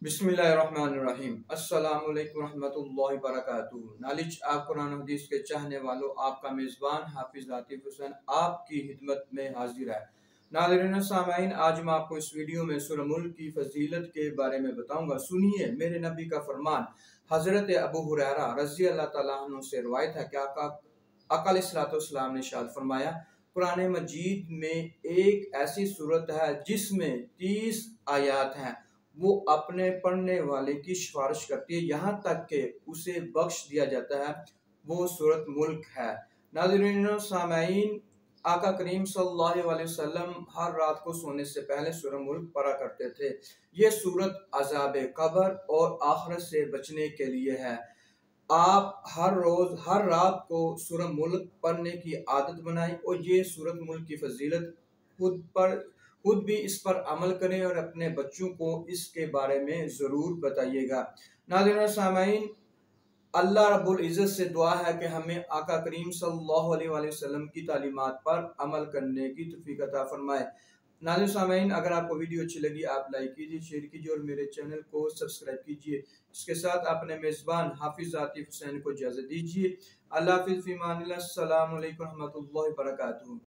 बिस्मिल्लाहिर्रहमानिर्रहीम। अस्सलाम वालेकुम रहमतुल्लाहि वबरकातुहू। नॉलेज आप कुरान हदीस के चाहने वालों, आपका मेज़बान हाफिज़ आतिफ हुसैन आपकी खिदमत में हाजिर है। नाज़रीन सामाईन, आज मैं आपको इस वीडियो में सूरह मुल्क की फजीलत के बारे में बताऊंगा। सुनिए मेरे नबी का फरमान। हज़रत अबू हुरैरा रज़ी अल्लाह तआला अन्हु से रिवायत है कि आका अलैहिस्सलाम ने इरशाद फरमाया, कुरान मजीद में एक ऐसी सूरत है जिसमें 30 आयात हैं। वो अपने पढ़ने वाले की सिफारिश करती है यहाँ तक कि उसे बख्श दिया जाता है। वो सूरत मुल्क है। नाज़रीन सामाईन, आका करीम सल्लल्लाहु अलैहि वसल्लम हर रात को सोने से पहले सूरह मुल्क पढ़ा करते थे। ये सूरत अज़ाब कब्र और आखिरत से बचने के लिए है। आप हर रोज हर रात को सूरह मुल्क पढ़ने की आदत बनाएं और ये सूरत मुल्क की फजीलत खुद भी इस पर अमल करें और अपने बच्चों को इसके बारे में ज़रूर बताइएगा। नाज़रीन सामाईन, अल्लाह रब्बुल इज़्ज़त से दुआ है कि हमें आका करीम सल्लल्लाहु अलैहि वसल्लम की तालीमात पर अमल करने की तौफीक अता फरमाए। नाज़रीन सामाईन, अगर आपको वीडियो अच्छी लगी आप लाइक कीजिए, शेयर कीजिए और मेरे चैनल को सब्सक्राइब कीजिए। इसके साथ अपने मेज़बान हाफिज़ आतिफ हुसैन को इजाज़त दीजिए। अल्लाह हाफ़िज़ फ़ी अमानिल्लाह। अस्सलामु अलैकुम रहमतुल्लाहि व बरकातुहू।